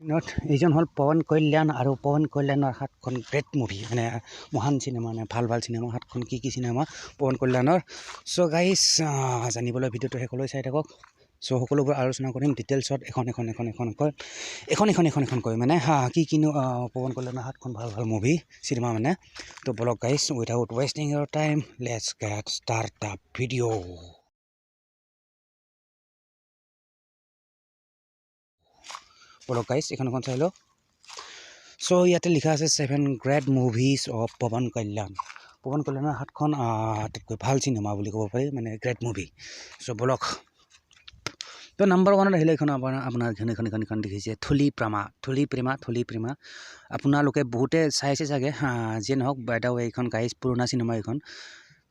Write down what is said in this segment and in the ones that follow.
এইজন হ'ল পৱন কল্যাণ আৰু পৱন কল্যাণৰ 7খন গ্ৰেট মুভি মানে মহান চিনেমা মানে ভাল ভাল চিনেমা 7খন কি চিনেমা পৱন কল্যাণৰ চ' গাইজ জানিবলৈ ভিডিঅ'টো শেষলৈ চাই থাকক চ' সকলোবোৰ আলোচনা কৰিম ডিটেইলছত এখন মানে কি কিনো পৱন কল্যাণৰ 7খন ভাল ভাল মুভি চিনেমা মানে তো বলক guys without wasting your time let's get start the video' বলক গাইজ এখন চাই লওক চ' ইয়াতে লিখা আছে 7 গ্ৰেট মুভিজ অফ পৱন কল্যাণৰ 7খন আটাইতকৈ ভাল চিনেমা বুলি ক'ব পাৰি মানে গ্ৰেট মুভি চ' বলক তো নাম্বাৰ 1ত আহিলে এইখন আপোনাৰ এখন দেখিছে থলি প্ৰেমা আপোনালোকে বহুতে চাইছে চাগে যিয়ে নহওক বাই দা ৱে এইখন গাইজ পুৰণা চিনেমা এইখন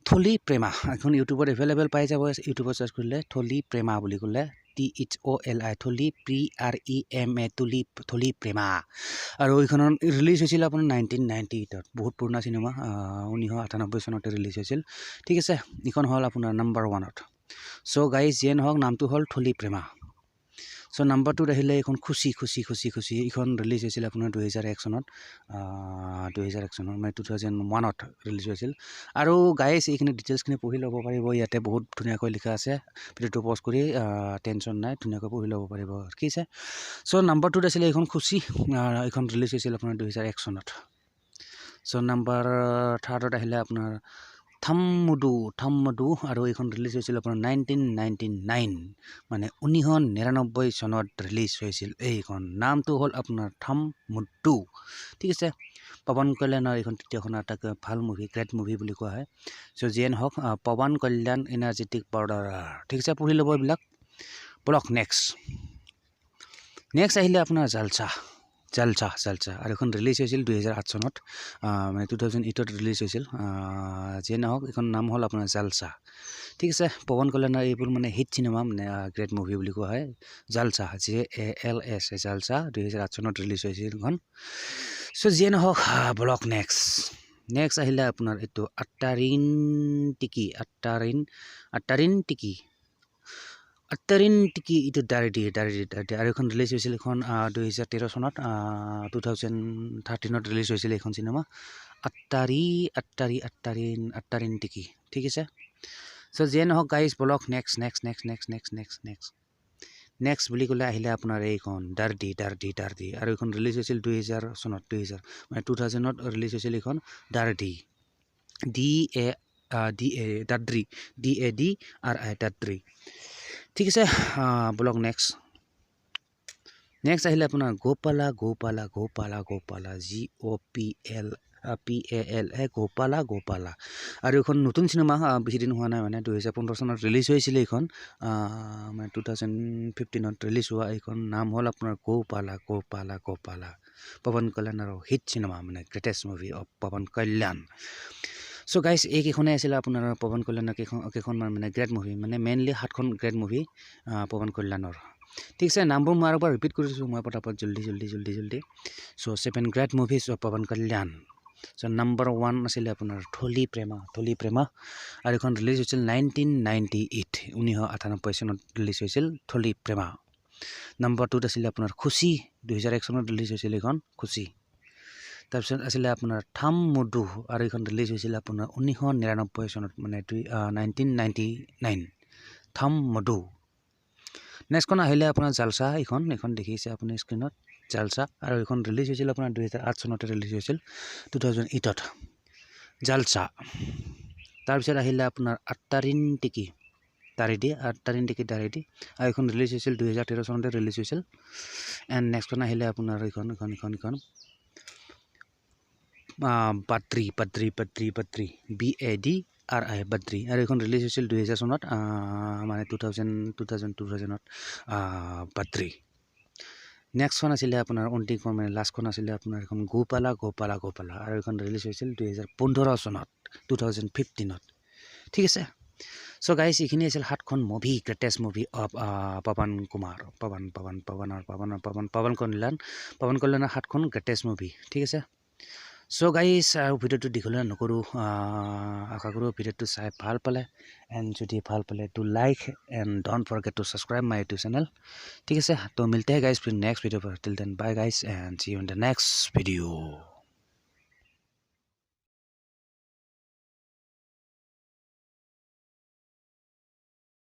থলি প্ৰেমা এখন ইউটিউবত এভেইলেবল পাই যাব ইউটিউবত চাৰ্চ কৰিলে থলি প্ৰেমা বুলি ক'লে THOLI থলি PREMA থলি প্ৰেমা আৰু এইখনৰ ৰিলিজ হৈছিল আপোনাৰ 1998ত বহুত পুৰণা চিনেমা 1998 চনতে ৰিলিজ হৈছিল ঠিক আছে এইখন হ'ল আপোনাৰ নাম্বাৰ 1ত চ' গাইজ যিয়ে নহওক নামটো হ'ল থলি প্ৰেমা চ' নাম্বাৰ 2ত আহিলে এইখন খুচি এইখন ৰিলিজ হৈছিল আপোনাৰ 2001 চনত 2001 চনত মানে 2001ত ৰিলিজ হৈছিল আৰু গাইজ এইখিনি ডিটেইলছখিনি পঢ়ি ল'ব পাৰিব ইয়াতে বহুত ধুনীয়াকৈ লিখা আছে ভিডিঅ'টো পজ কৰি টেনশ্যন নাই ধুনীয়াকৈ পঢ়ি ল'ব পাৰিব ঠিক আছে চ' নাম্বাৰ 2ত আছিলে এইখন খুচি এইখন ৰিলিজ হৈছিল আপোনাৰ 2001 চনত চ' নাম্বাৰ 3ত আহিলে আপোনাৰ থাম্মদু আৰু এইখন ৰিলিজ হৈছিল আপোনাৰ 1999 মানে 1999 চনত ৰিলিজ হৈছিল এইখন নামটো হ'ল আপোনাৰ থাম্মদু ঠিক আছে পৱন কল্যাণৰ এইখন তৃতীয়খন আটাইতকৈ ভাল মুভি গ্ৰেট মুভি বুলি কোৱা হয় চ' যিয়ে নহওক পৱন কল্যাণ এনাৰ্জেটিক বৰ্ডাৰ ঠিক আছে পঢ়ি ল'ব এইবিলাক বলক নেক্সট আহিলে আপোনাৰ জালচা আৰু এখন ৰিলিজ হৈছিল 2008 চনত মানে 2008ত ৰিলিজ হৈছিল যিয়ে নহওক এইখন নাম হ'ল আপোনাৰ জালচা ঠিক আছে পৱন কল্যাণৰ এইবোৰ মানে হিট চিনেমা মানে গ্ৰেট মুভি বুলি কোৱা হয় জালচা JALS জালচা 2008 চনত ৰিলিজ হৈছিল এইখন চ' যিয়ে নহওক বলক নেক্সট আহিলে আপোনাৰ এইটো আত্তাৰিন টিকি এইটো দাৰিদি আৰু এখন ৰিলিজ হৈছিল এইখন 2013 চনত 2013ত ৰিলিজ হৈছিল এইখন চিনেমা আত্তাৰিন টিকি ঠিক আছে চ' যিয়ে নহওক গাইজ বলক নেক্সট বুলি ক'লে আহিলে আপোনাৰ এইখন দাৰ্দি আৰু এইখন ৰিলিজ হৈছিল 2000 চনত মানে 2000ত ৰিলিজ হৈছিল এইখন দাৰ্দি DADRI দাদ্ৰি ঠিক আছে বলক নেক্সট আহিলে আপোনাৰ গোপালা GOPALA আৰু এইখন নতুন চিনেমা বেছি দিন হোৱা নাই মানে 2015 চনত ৰিলিজ হৈছিলে এইখন মানে 2015ত ৰিলিজ হোৱা এইখন নাম হ'ল আপোনাৰ গোপালা পৱন কল্যাণৰ হিট চিনেমা মানে গ্ৰেটেষ্ট মুভি অফ পৱন কল্যাণ চ' গাইজ এইকেইখনেই আছিলে আপোনাৰ পৱন কল্যাণৰ কেইখনমান মানে গ্ৰেট মুভি মানে মেইনলি 7খন গ্ৰেট মুভি পৱন কল্যাণৰ ঠিক আছে নামবোৰ মই আৰু এবাৰ ৰিপিট কৰিছোঁ মই পটাপট জল্দি চ' 7 গ্ৰেট মুভিজ অফ পৱন কল্যাণ চ' নাম্বাৰ 1 আছিলে আপোনাৰ থলি প্ৰেমা আৰু এইখন ৰিলিজ হৈছিল 1998 চনত ৰিলিজ হৈছিল থলি প্ৰেমা নাম্বাৰ 2ত আছিলে আপোনাৰ খুচি 2001 চনত ৰিলিজ হৈছিল এইখন খুচি তাৰপিছত আছিলে আপোনাৰ থাম্মদু আৰু এইখন ৰিলিজ হৈছিল আপোনাৰ 1999 চনত মানে 1999 থাম্মদু নেক্সটখন আহিলে আপোনাৰ জালচা এইখন দেখিছে আপুনি স্ক্ৰীণত জালচা আৰু এইখন ৰিলিজ হৈছিল আপোনাৰ 2008 চনতে ৰিলিজ হৈছিল 2008ত জালচা তাৰপিছত আহিলে আপোনাৰ আত্তাৰিন টিকি দাৰিদি আৰু এইখন ৰিলিজ হৈছিল 2013 চনতে ৰিলিজ হৈছিল এণ্ড নেক্সটখন আহিলে আপোনাৰ এইখন বাদ্ৰী BADRI বাদ্ৰী আৰু এইখন ৰিলিজ হৈছিল 2000 চনত মানে 2000ত বাদ্ৰী নেক্সটখন আছিলে আপোনাৰ অন্তিমখন মানে লাষ্টখন আছিলে আপোনাৰ এখন গোপালা আৰু এইখন ৰিলিজ হৈছিল 2015 চনত 2015ত ঠিক আছে চ' গাইজ এইখিনি আছিল 7খন মুভি গ্ৰেটেষ্ট মুভি অফ পৱন কল্যাণৰ 7খন গ্ৰেটেষ্ট মুভি ঠিক আছে চ' গাইজ আৰু ভিডিঅ'টো দীঘলীয়া নকৰোঁ আশা কৰোঁ ভিডিঅ'টো চাই ভাল পালে এণ্ড যদি ভাল পালে to like and don't forget to subscribe my YouTube channel ঠিক আছে তো মিলতে হে গাইজ ফিৰ next video' till then bye guys and see you in the next video'